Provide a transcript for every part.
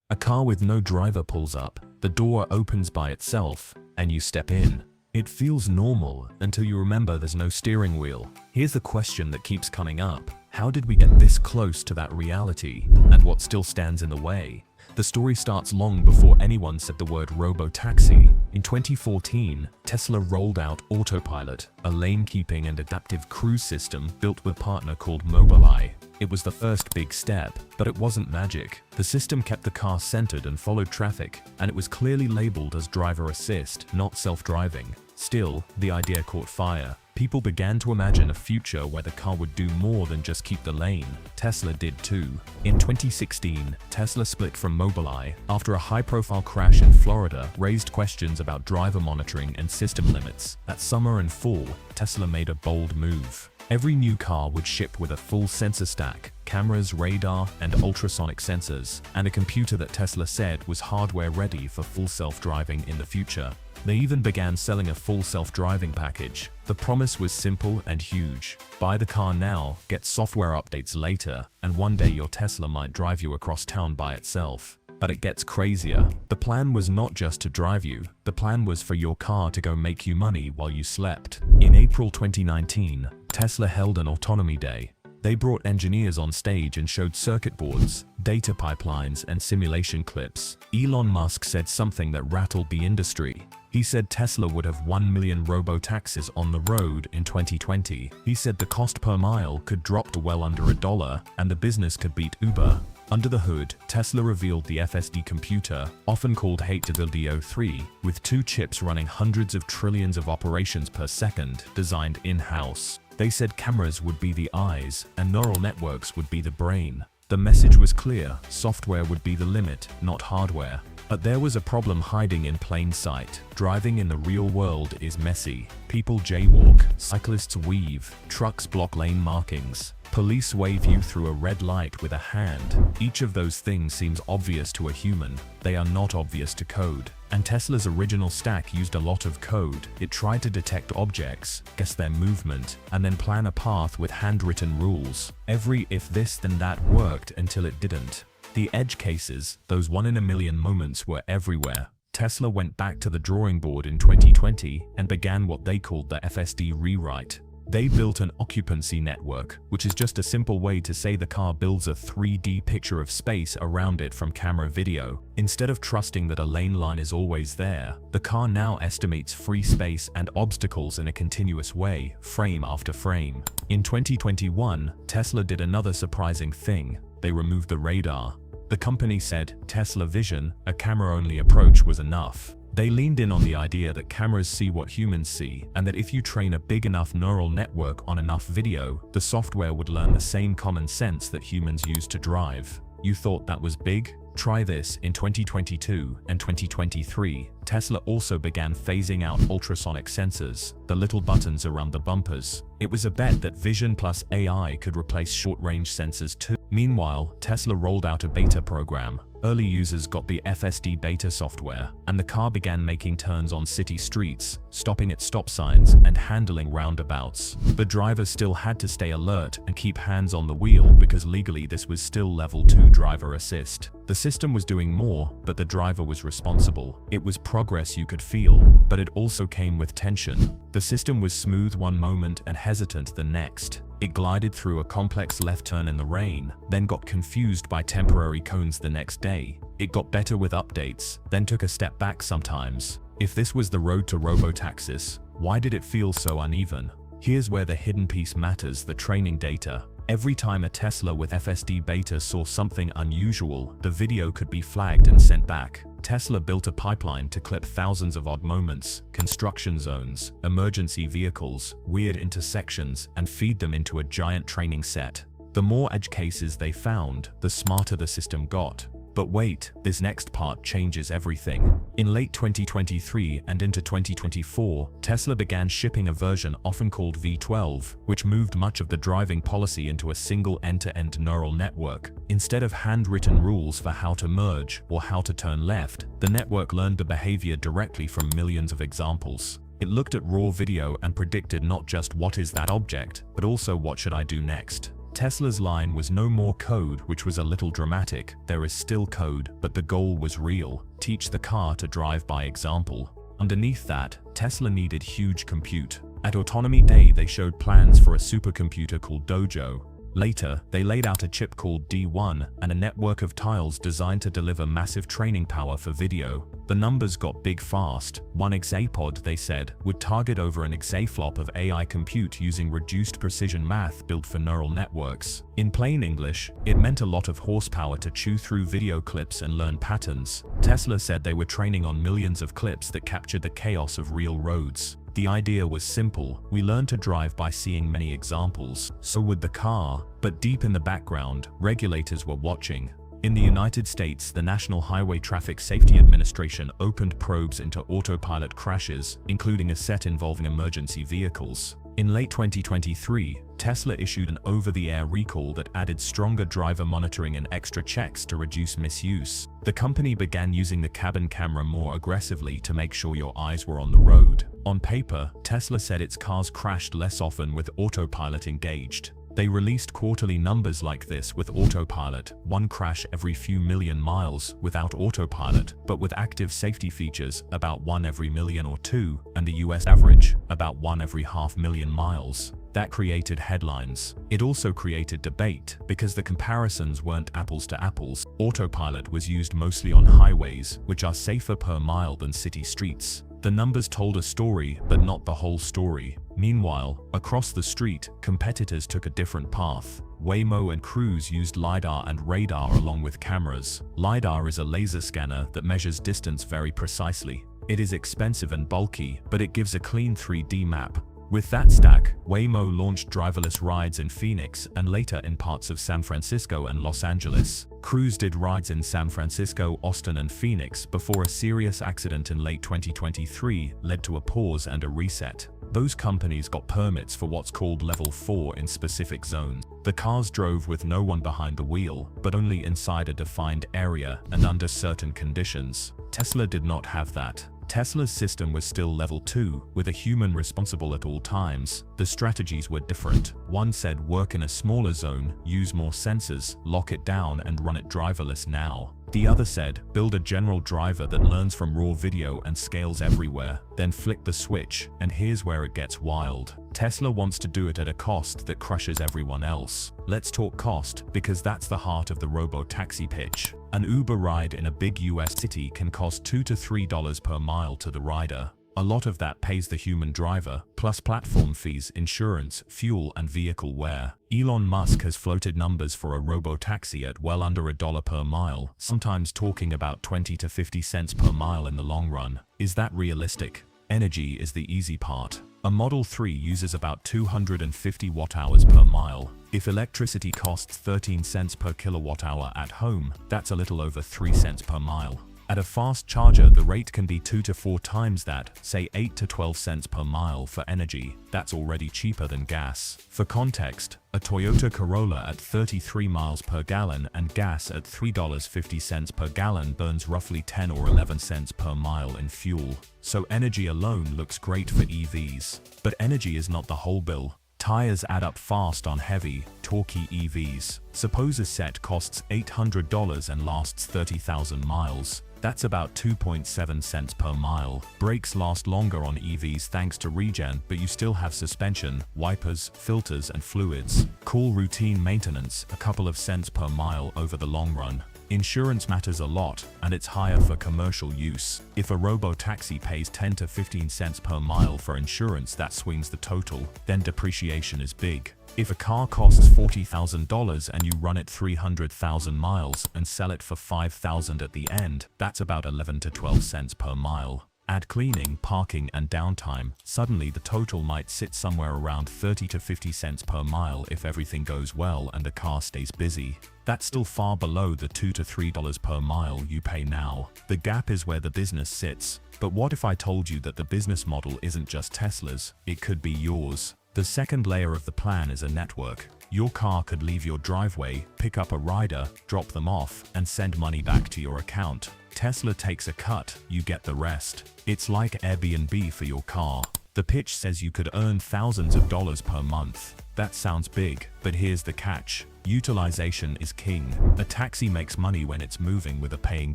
A car with no driver pulls up, the door opens by itself, and you step in. It feels normal until you remember there's no steering wheel. Here's the question that keeps coming up. How did we get this close to that reality, and what still stands in the way? The story starts long before anyone said the word robotaxi. In 2014, Tesla rolled out Autopilot, a lane-keeping and adaptive cruise system built with a partner called Mobileye. It was the first big step, but it wasn't magic. The system kept the car centered and followed traffic, and it was clearly labeled as driver assist, not self-driving. Still, the idea caught fire. People began to imagine a future where the car would do more than just keep the lane. Tesla did too. In 2016, Tesla split from Mobileye after a high-profile crash in Florida raised questions about driver monitoring and system limits. That summer and fall, Tesla made a bold move. Every new car would ship with a full sensor stack, cameras, radar, and ultrasonic sensors, and a computer that Tesla said was hardware ready for full self-driving in the future. They even began selling a full self-driving package. The promise was simple and huge. Buy the car now, get software updates later, and one day your Tesla might drive you across town by itself. But it gets crazier. The plan was not just to drive you. The plan was for your car to go make you money while you slept. In April 2019, Tesla held an Autonomy Day. They brought engineers on stage and showed circuit boards, data pipelines, and simulation clips. Elon Musk said something that rattled the industry. He said Tesla would have 1 million robotaxis on the road in 2020. He said the cost per mile could drop to well under $1, and the business could beat Uber. Under the hood, Tesla revealed the FSD computer, often called HW3, with 2 chips running hundreds of trillions of operations per second, designed in-house. They said cameras would be the eyes, and neural networks would be the brain. The message was clear: software would be the limit, not hardware. But there was a problem hiding in plain sight. Driving in the real world is messy. People jaywalk, cyclists weave, trucks block lane markings. Police wave you through a red light with a hand. Each of those things seems obvious to a human. They are not obvious to code. And Tesla's original stack used a lot of code. It tried to detect objects, guess their movement, and then plan a path with handwritten rules. Every if this then that worked until it didn't. The edge cases, those 1 in a million moments, were everywhere. Tesla went back to the drawing board in 2020 and began what they called the FSD rewrite. They built an occupancy network, which is just a simple way to say the car builds a 3D picture of space around it from camera video. Instead of trusting that a lane line is always there, the car now estimates free space and obstacles in a continuous way, frame after frame. In 2021, Tesla did another surprising thing. They removed the radar. The company said Tesla Vision, a camera-only approach, was enough. They leaned in on the idea that cameras see what humans see, and that if you train a big enough neural network on enough video, the software would learn the same common sense that humans use to drive. You thought that was big? Try this. In 2022 and 2023, Tesla also began phasing out ultrasonic sensors, the little buttons around the bumpers. It was a bet that vision plus AI could replace short-range sensors too. Meanwhile, Tesla rolled out a beta program. Early users got the FSD Beta software, and the car began making turns on city streets, stopping at stop signs and handling roundabouts. The driver still had to stay alert and keep hands on the wheel because legally this was still level 2 driver assist. The system was doing more, but the driver was responsible. It was progress you could feel, but it also came with tension. The system was smooth one moment and hesitant the next. It glided through a complex left turn in the rain, then got confused by temporary cones the next day. It got better with updates, then took a step back sometimes. If this was the road to robotaxis, why did it feel so uneven? Here's where the hidden piece matters: the training data. Every time a Tesla with FSD Beta saw something unusual, the video could be flagged and sent back. Tesla built a pipeline to clip thousands of odd moments, construction zones, emergency vehicles, weird intersections, and feed them into a giant training set. The more edge cases they found, the smarter the system got. But wait, this next part changes everything. In late 2023 and into 2024, Tesla began shipping a version often called V12, which moved much of the driving policy into a single end-to-end neural network. Instead of handwritten rules for how to merge or how to turn left, the network learned the behavior directly from millions of examples. It looked at raw video and predicted not just what is that object, but also what should I do next. Tesla's line was no more code, which was a little dramatic. There is still code, but the goal was real. Teach the car to drive by example. Underneath that, Tesla needed huge compute. At Autonomy Day, they showed plans for a supercomputer called Dojo. Later, they laid out a chip called D1 and a network of tiles designed to deliver massive training power for video. The numbers got big fast. One exapod, they said, would target over an exaflop of AI compute using reduced precision math built for neural networks. In plain English, it meant a lot of horsepower to chew through video clips and learn patterns. Tesla said they were training on millions of clips that captured the chaos of real roads. The idea was simple. We learn to drive by seeing many examples. So would the car. But deep in the background, regulators were watching. In the United States, the National Highway Traffic Safety Administration opened probes into autopilot crashes, including a set involving emergency vehicles. In late 2023, Tesla issued an over-the-air recall that added stronger driver monitoring and extra checks to reduce misuse. The company began using the cabin camera more aggressively to make sure your eyes were on the road. On paper, Tesla said its cars crashed less often with autopilot engaged. They released quarterly numbers like this with autopilot, one crash every few million miles; without autopilot, but with active safety features, about one every million or two, and the US average, about one every 500,000 miles. That created headlines. It also created debate, because the comparisons weren't apples to apples. Autopilot was used mostly on highways, which are safer per mile than city streets. The numbers told a story, but not the whole story. Meanwhile, across the street, competitors took a different path. Waymo and Cruise used Lidar and radar along with cameras. Lidar is a laser scanner that measures distance very precisely. It is expensive and bulky, but it gives a clean 3D map. With that stack, Waymo launched driverless rides in Phoenix and later in parts of San Francisco and Los Angeles. Cruise did rides in San Francisco, Austin, and Phoenix before a serious accident in late 2023 led to a pause and a reset. Those companies got permits for what's called Level 4 in specific zones. The cars drove with no one behind the wheel, but only inside a defined area and under certain conditions. Tesla did not have that. Tesla's system was still Level 2, with a human responsible at all times. The strategies were different. One said work in a smaller zone, use more sensors, lock it down and run it driverless now. The other said, build a general driver that learns from raw video and scales everywhere, then flick the switch, and here's where it gets wild. Tesla wants to do it at a cost that crushes everyone else. Let's talk cost, because that's the heart of the robotaxi pitch. An Uber ride in a big US city can cost $2 to $3 per mile to the rider. A lot of that pays the human driver, plus platform fees, insurance, fuel, and vehicle wear. Elon Musk has floated numbers for a robotaxi at well under $1 per mile, sometimes talking about 20 to 50 cents per mile in the long run. Is that realistic? Energy is the easy part. A Model 3 uses about 250 watt-hours per mile. If electricity costs 13 cents per kilowatt-hour at home, that's a little over 3 cents per mile. At a fast charger, the rate can be 2 to 4 times that, say 8 to 12 cents per mile for energy. That's already cheaper than gas. For context, a Toyota Corolla at 33 miles per gallon and gas at $3.50 per gallon burns roughly 10 or 11 cents per mile in fuel. So energy alone looks great for EVs. But energy is not the whole bill. Tires add up fast on heavy, torquey EVs. Suppose a set costs $800 and lasts 30,000 miles. That's about 2.7 cents per mile. Brakes last longer on EVs thanks to regen, but you still have suspension, wipers, filters, and fluids. Call routine maintenance a couple of cents per mile over the long run. Insurance matters a lot, and it's higher for commercial use. If a robotaxi pays 10 to 15 cents per mile for insurance, that swings the total. Then depreciation is big. If a car costs $40,000 and you run it 300,000 miles and sell it for $5,000 at the end, that's about 11 to 12 cents per mile. Add cleaning, parking, and downtime, suddenly the total might sit somewhere around 30 to 50 cents per mile if everything goes well and the car stays busy. That's still far below the $2 to $3 per mile you pay now. The gap is where the business sits. But what if I told you that the business model isn't just Tesla's, it could be yours? The second layer of the plan is a network. Your car could leave your driveway, pick up a rider, drop them off, and send money back to your account. Tesla takes a cut, you get the rest. It's like Airbnb for your car. The pitch says you could earn thousands of dollars per month. That sounds big, but here's the catch. Utilization is king. A taxi makes money when it's moving with a paying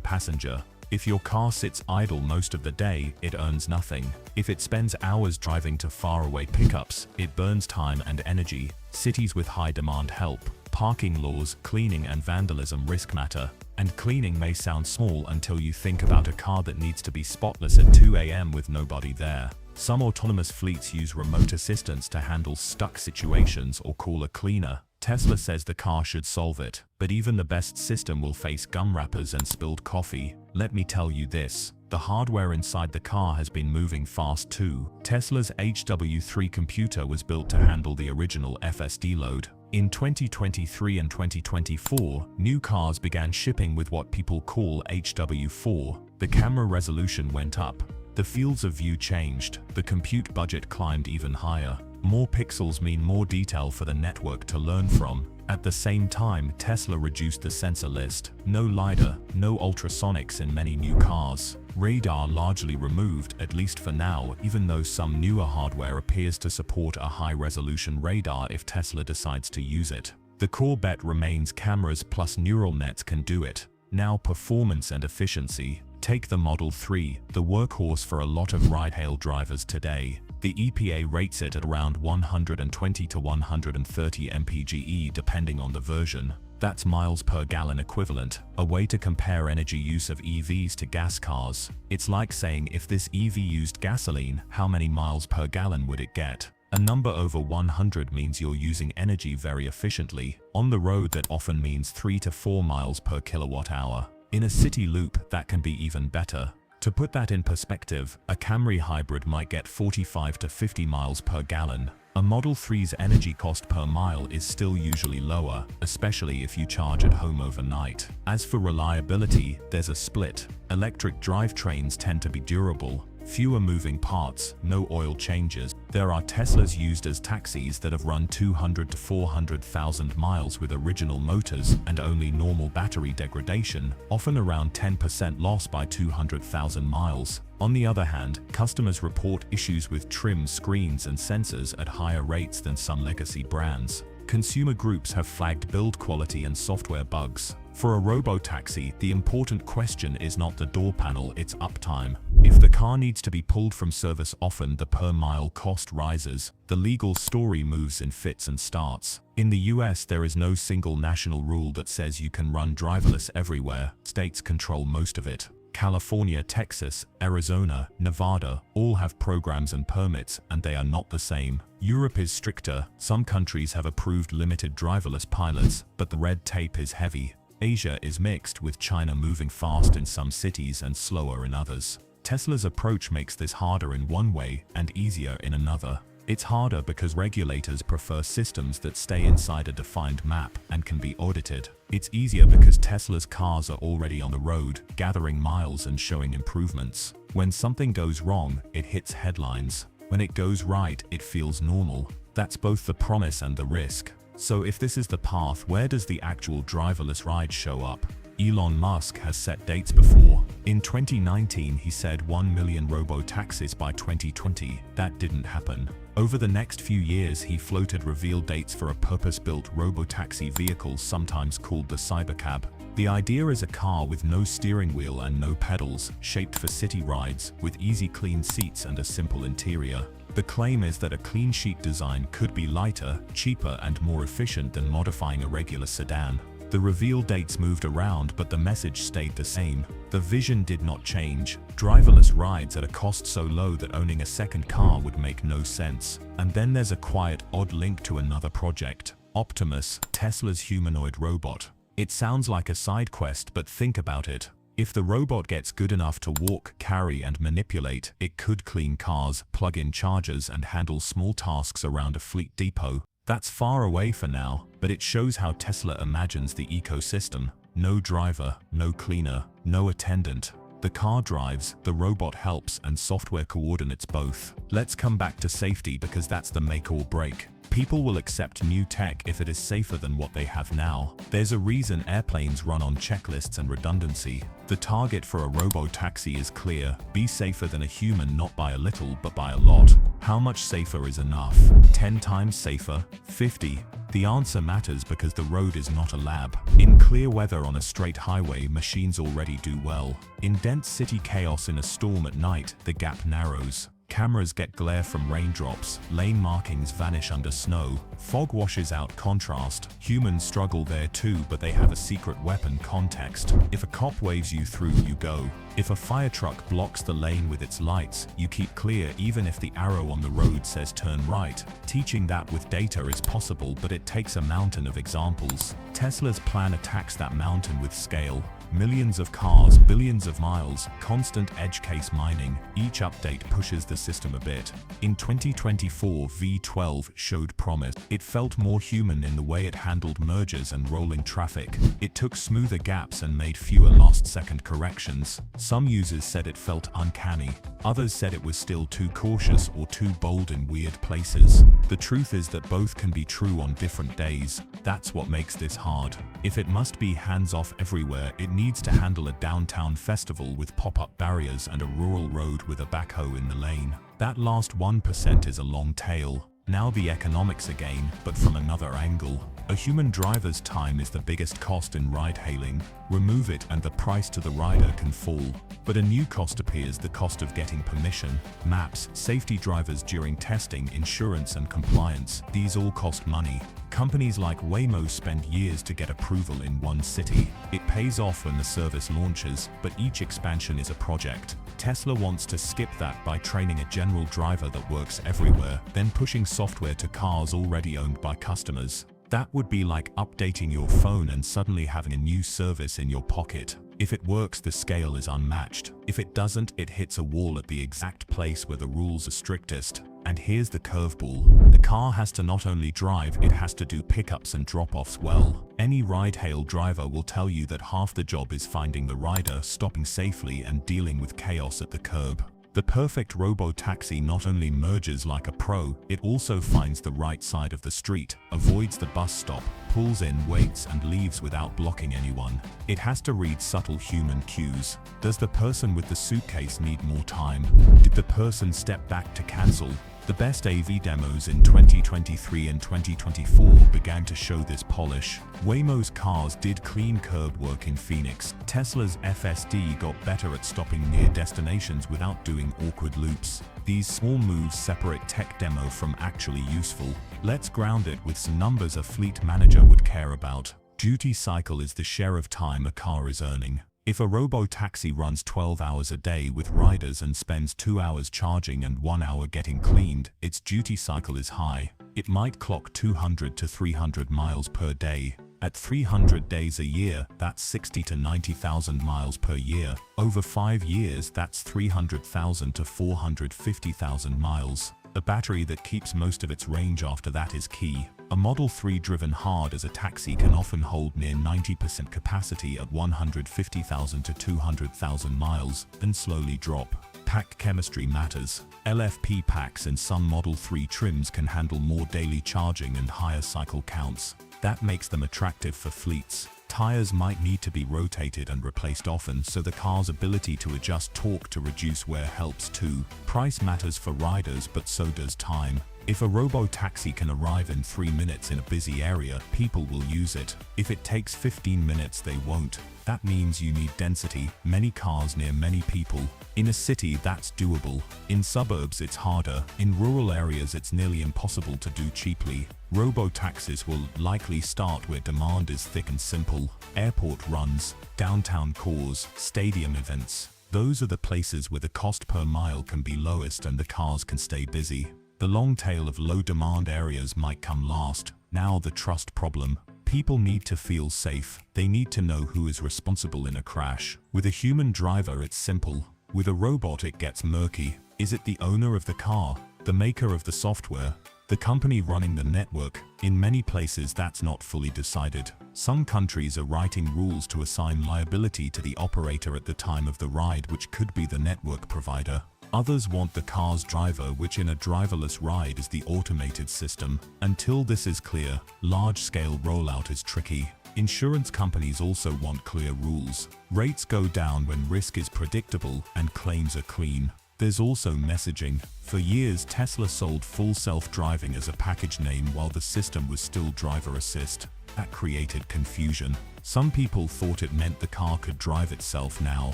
passenger. If your car sits idle most of the day, it earns nothing. If it spends hours driving to faraway pickups, it burns time and energy. Cities with high demand help. Parking laws, cleaning and vandalism risk matter. And cleaning may sound small until you think about a car that needs to be spotless at 2 a.m. with nobody there. Some autonomous fleets use remote assistance to handle stuck situations or call a cleaner. Tesla says the car should solve it, but even the best system will face gum wrappers and spilled coffee. Let me tell you this, the hardware inside the car has been moving fast too. Tesla's HW3 computer was built to handle the original FSD load. In 2023 and 2024, new cars began shipping with what people call HW4. The camera resolution went up. The fields of view changed. The compute budget climbed even higher. More pixels mean more detail for the network to learn from. At the same time, Tesla reduced the sensor list. No Lidar, no ultrasonics in many new cars. Radar largely removed, at least for now, even though some newer hardware appears to support a high-resolution radar if Tesla decides to use it. The core bet remains cameras plus neural nets can do it. Now performance and efficiency. Take the Model 3, the workhorse for a lot of ride-hail drivers today. The EPA rates it at around 120 to 130 MPGe depending on the version. That's miles per gallon equivalent, a way to compare energy use of EVs to gas cars. It's like saying if this EV used gasoline, how many miles per gallon would it get? A number over 100 means you're using energy very efficiently. On the road that often means 3 to 4 miles per kilowatt hour. In a city loop, that can be even better. To put that in perspective, a Camry hybrid might get 45 to 50 miles per gallon. A Model 3's energy cost per mile is still usually lower, especially if you charge at home overnight. As for reliability, there's a split. Electric drivetrains tend to be durable. Fewer moving parts, no oil changes. There are Teslas used as taxis that have run 200 to 400,000 miles with original motors and only normal battery degradation, often around 10% loss by 200,000 miles. On the other hand, customers report issues with trim screens and sensors at higher rates than some legacy brands. Consumer groups have flagged build quality and software bugs. For a robotaxi, the important question is not the door panel, it's uptime. If the car needs to be pulled from service often, the per-mile cost rises. The legal story moves in fits and starts. In the US, there is no single national rule that says you can run driverless everywhere. States control most of it. California, Texas, Arizona, Nevada, all have programs and permits, and they are not the same. Europe is stricter. Some countries have approved limited driverless pilots, but the red tape is heavy. Asia is mixed, with China moving fast in some cities and slower in others. Tesla's approach makes this harder in one way and easier in another. It's harder because regulators prefer systems that stay inside a defined map and can be audited. It's easier because Tesla's cars are already on the road, gathering miles and showing improvements. When something goes wrong, it hits headlines. When it goes right, it feels normal. That's both the promise and the risk. So if this is the path, where does the actual driverless ride show up? Elon Musk has set dates before. In 2019, he said 1 million robotaxis by 2020. That didn't happen. Over the next few years, he floated reveal dates for a purpose-built robotaxi vehicle, sometimes called the Cybercab. The idea is a car with no steering wheel and no pedals, shaped for city rides, with easy clean seats and a simple interior. The claim is that a clean sheet design could be lighter, cheaper, and more efficient than modifying a regular sedan. The reveal dates moved around, but the message stayed the same. The vision did not change. Driverless rides at a cost so low that owning a second car would make no sense. And then there's a quiet, odd link to another project. Optimus, Tesla's humanoid robot. It sounds like a side quest, but think about it. If the robot gets good enough to walk, carry, and manipulate, it could clean cars, plug in chargers, and handle small tasks around a fleet depot. That's far away for now, but it shows how Tesla imagines the ecosystem. No driver, no cleaner, no attendant. The car drives, the robot helps, and software coordinates both. Let's come back to safety because that's the make or break. People will accept new tech if it is safer than what they have now. There's a reason airplanes run on checklists and redundancy. The target for a robotaxi is clear: be safer than a human, not by a little but by a lot. How much safer is enough? 10 times safer? 50? The answer matters because the road is not a lab. In clear weather on a straight highway, machines already do well. In dense city chaos in a storm at night, the gap narrows. Cameras get glare from raindrops, lane markings vanish under snow, fog washes out contrast. Humans struggle there too, but they have a secret weapon: context. If a cop waves you through, you go. If a fire truck blocks the lane with its lights, you keep clear even if the arrow on the road says turn right. Teaching that with data is possible, but it takes a mountain of examples. Tesla's plan attacks that mountain with scale. Millions of cars, billions of miles, constant edge case mining. Each update pushes the system a bit. In 2024, V12 showed promise. It felt more human in the way it handled mergers and rolling traffic. It took smoother gaps and made fewer last-second corrections. Some users said it felt uncanny. Others said it was still too cautious or too bold in weird places. The truth is that both can be true on different days. That's what makes this hard. If it must be hands-off everywhere, it needs to handle a downtown festival with pop-up barriers and a rural road with a backhoe in the lane. That last 1% is a long tail. Now the economics again, but from another angle. A human driver's time is the biggest cost in ride-hailing. Remove it and the price to the rider can fall. But a new cost appears: the cost of getting permission, maps, safety drivers during testing, insurance and compliance. These all cost money. Companies like Waymo spend years to get approval in one city. It pays off when the service launches, but each expansion is a project. Tesla wants to skip that by training a general driver that works everywhere, then pushing software to cars already owned by customers. That would be like updating your phone and suddenly having a new service in your pocket. If it works, the scale is unmatched. If it doesn't, it hits a wall at the exact place where the rules are strictest. And here's the curveball. The car has to not only drive, it has to do pickups and drop-offs well. Any ride-hail driver will tell you that half the job is finding the rider, stopping safely, and dealing with chaos at the curb. The perfect robotaxi not only merges like a pro, it also finds the right side of the street, avoids the bus stop, pulls in, waits, and leaves without blocking anyone. It has to read subtle human cues. Does the person with the suitcase need more time? Did the person step back to cancel? The best AV demos in 2023 and 2024 began to show this polish. Waymo's cars did clean curb work in Phoenix. Tesla's FSD got better at stopping near destinations without doing awkward loops. These small moves separate tech demo from actually useful. Let's ground it with some numbers a fleet manager would care about. Duty cycle is the share of time a car is earning. If a robotaxi runs 12 hours a day with riders and spends 2 hours charging and 1 hour getting cleaned, its duty cycle is high. It might clock 200 to 300 miles per day. At 300 days a year, that's 60 to 90,000 miles per year. Over 5 years, that's 300,000 to 450,000 miles. A battery that keeps most of its range after that is key. A Model 3 driven hard as a taxi can often hold near 90% capacity at 150,000 to 200,000 miles, then slowly drop. Pack chemistry matters. LFP packs in some Model 3 trims can handle more daily charging and higher cycle counts. That makes them attractive for fleets. Tires might need to be rotated and replaced often, so the car's ability to adjust torque to reduce wear helps too. Price matters for riders, but so does time. If a robotaxi can arrive in 3 minutes in a busy area, people will use it. If it takes 15 minutes, they won't. That means you need density, many cars near many people. In a city, that's doable. In suburbs, it's harder. In rural areas, it's nearly impossible to do cheaply. Robotaxis will likely start where demand is thick and simple. Airport runs, downtown cores, stadium events. Those are the places where the cost per mile can be lowest and the cars can stay busy. The long tail of low-demand areas might come last. Now the trust problem. People need to feel safe. They need to know who is responsible in a crash. With a human driver, it's simple. With a robot, it gets murky. Is it the owner of the car? The maker of the software? The company running the network? In many places, that's not fully decided. Some countries are writing rules to assign liability to the operator at the time of the ride, which could be the network provider. Others want the car's driver, which in a driverless ride is the automated system. Until this is clear, large-scale rollout is tricky. Insurance companies also want clear rules. Rates go down when risk is predictable and claims are clean. There's also messaging. For years, Tesla sold full self-driving as a package name while the system was still driver assist. That created confusion. Some people thought it meant the car could drive itself now.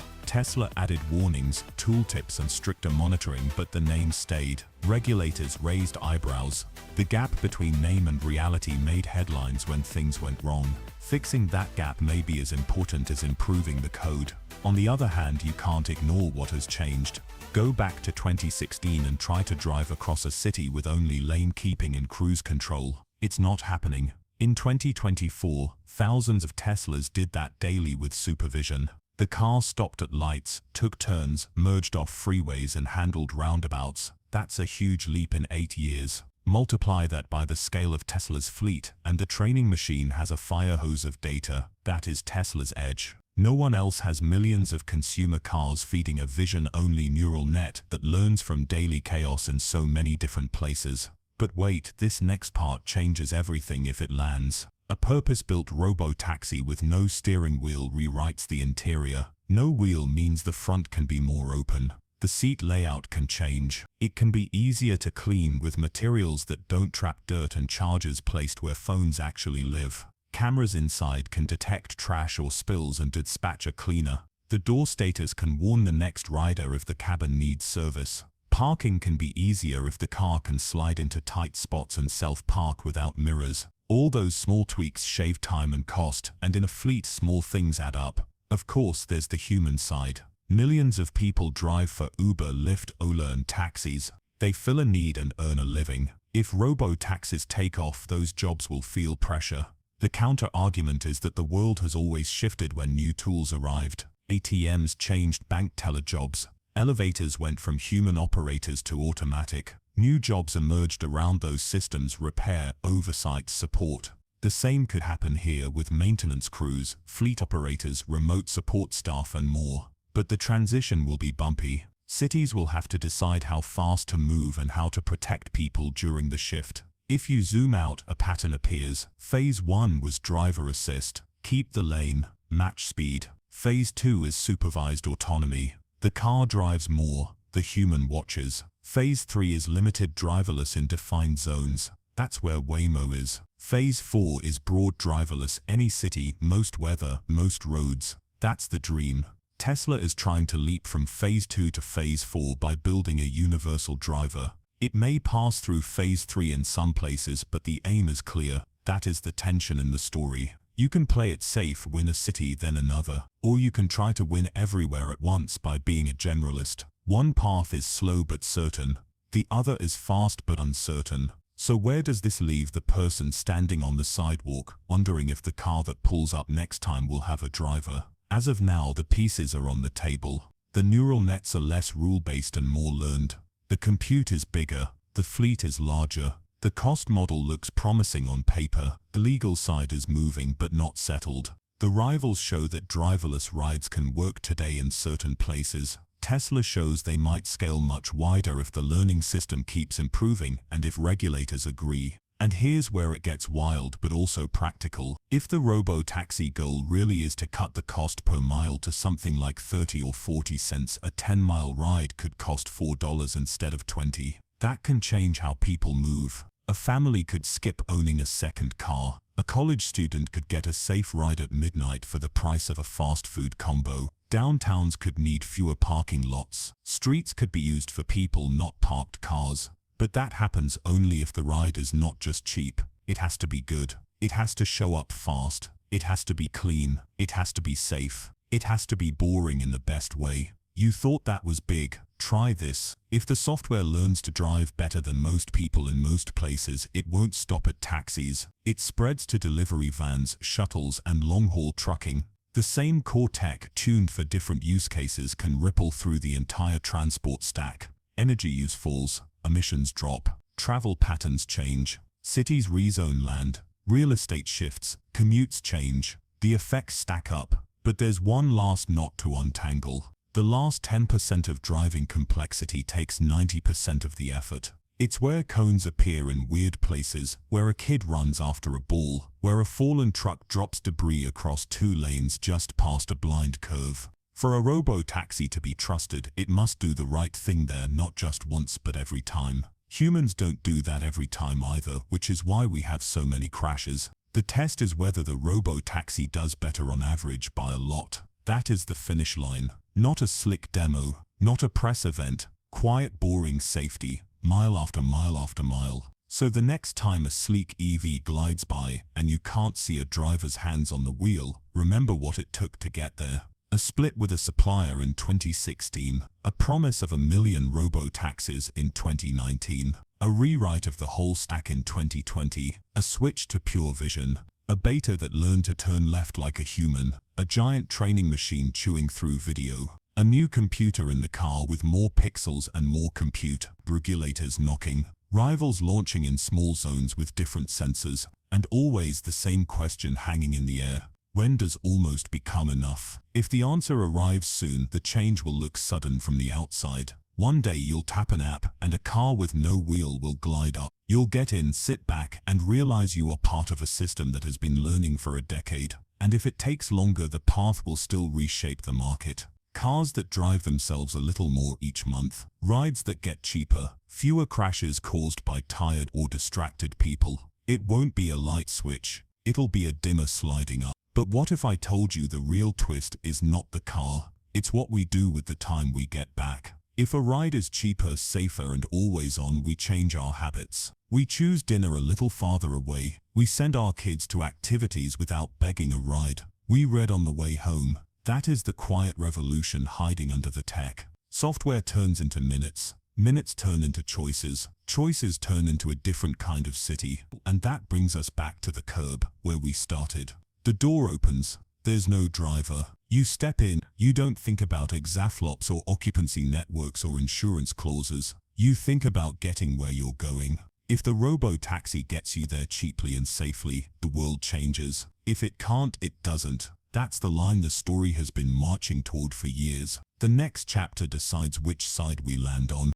Tesla added warnings, tooltips and stricter monitoring, but the name stayed. Regulators raised eyebrows. The gap between name and reality made headlines when things went wrong. Fixing that gap may be as important as improving the code. On the other hand, you can't ignore what has changed. Go back to 2016 and try to drive across a city with only lane keeping and cruise control. It's not happening. In 2024, thousands of Teslas did that daily with supervision. The car stopped at lights, took turns, merged off freeways and handled roundabouts. That's a huge leap in 8 years. Multiply that by the scale of Tesla's fleet, and the training machine has a fire hose of data. That is Tesla's edge. No one else has millions of consumer cars feeding a vision-only neural net that learns from daily chaos in so many different places. But wait, this next part changes everything if it lands. A purpose-built robotaxi with no steering wheel rewrites the interior. No wheel means the front can be more open. The seat layout can change. It can be easier to clean with materials that don't trap dirt and chargers placed where phones actually live. Cameras inside can detect trash or spills and dispatch a cleaner. The door status can warn the next rider if the cabin needs service. Parking can be easier if the car can slide into tight spots and self-park without mirrors. All those small tweaks shave time and cost, and in a fleet small things add up. Of course, there's the human side. Millions of people drive for Uber, Lyft, Ola and taxis. They fill a need and earn a living. If robo-taxis take off, those jobs will feel pressure. The counter-argument is that the world has always shifted when new tools arrived. ATMs changed bank teller jobs. Elevators went from human operators to automatic. New jobs emerged around those systems: repair, oversight, support. The same could happen here with maintenance crews, fleet operators, remote support staff and more. But the transition will be bumpy. Cities will have to decide how fast to move and how to protect people during the shift. If you zoom out, a pattern appears. Phase 1 was driver assist, keep the lane, match speed. Phase 2 is supervised autonomy. The car drives more, the human watches. Phase 3 is limited driverless in defined zones. That's where Waymo is. Phase 4 is broad driverless, any city, most weather, most roads. That's the dream. Tesla is trying to leap from Phase 2 to Phase 4 by building a universal driver. It may pass through Phase 3 in some places, but the aim is clear. That is the tension in the story. You can play it safe, win a city, then another. Or you can try to win everywhere at once by being a generalist. One path is slow but certain. The other is fast but uncertain. So where does this leave the person standing on the sidewalk, wondering if the car that pulls up next time will have a driver? As of now, the pieces are on the table. The neural nets are less rule-based and more learned. The compute is bigger. The fleet is larger. The cost model looks promising on paper. The legal side is moving but not settled. The rivals show that driverless rides can work today in certain places. Tesla shows they might scale much wider if the learning system keeps improving and if regulators agree. And here's where it gets wild but also practical. If the robotaxi goal really is to cut the cost per mile to something like 30 or 40 cents, a 10-mile ride could cost $4 instead of 20. That can change how people move. A family could skip owning a second car. A college student could get a safe ride at midnight for the price of a fast food combo. Downtowns could need fewer parking lots. Streets could be used for people, not parked cars. But that happens only if the ride is not just cheap. It has to be good. It has to show up fast. It has to be clean. It has to be safe. It has to be boring in the best way. You thought that was big. Try this. If the software learns to drive better than most people in most places, it won't stop at taxis. It spreads to delivery vans, shuttles, and long-haul trucking. The same core tech, tuned for different use cases, can ripple through the entire transport stack. Energy use falls, emissions drop, travel patterns change, cities rezone land, real estate shifts, commutes change. The effects stack up. But there's one last knot to untangle. The last 10% of driving complexity takes 90% of the effort. It's where cones appear in weird places, where a kid runs after a ball, where a fallen truck drops debris across 2 lanes just past a blind curve. For a robotaxi to be trusted, it must do the right thing there, not just once but every time. Humans don't do that every time either, which is why we have so many crashes. The test is whether the robotaxi does better on average by a lot. That is the finish line. Not a slick demo, not a press event, quiet boring safety, mile after mile after mile. So the next time a sleek EV glides by and you can't see a driver's hands on the wheel, remember what it took to get there. A split with a supplier in 2016, a promise of 1 million robotaxis in 2019, a rewrite of the whole stack in 2020, a switch to pure vision, a beta that learned to turn left like a human, a giant training machine chewing through video, a new computer in the car with more pixels and more compute, regulators knocking, rivals launching in small zones with different sensors, and always the same question hanging in the air. When does almost become enough? If the answer arrives soon, the change will look sudden from the outside. One day you'll tap an app and a car with no wheel will glide up. You'll get in, sit back, and realize you are part of a system that has been learning for a decade. And if it takes longer, the path will still reshape the market. Cars that drive themselves a little more each month. Rides that get cheaper. Fewer crashes caused by tired or distracted people. It won't be a light switch. It'll be a dimmer sliding up. But what if I told you the real twist is not the car? It's what we do with the time we get back. If a ride is cheaper, safer, and always on, we change our habits. We choose dinner a little farther away. We send our kids to activities without begging a ride. We read on the way home. That is the quiet revolution hiding under the tech. Software turns into minutes. Minutes turn into choices. Choices turn into a different kind of city. And that brings us back to the curb, where we started. The door opens. There's no driver. You step in. You don't think about exaFLOPS or occupancy networks or insurance clauses. You think about getting where you're going. If the robotaxi gets you there cheaply and safely, the world changes. If it can't, it doesn't. That's the line the story has been marching toward for years. The next chapter decides which side we land on.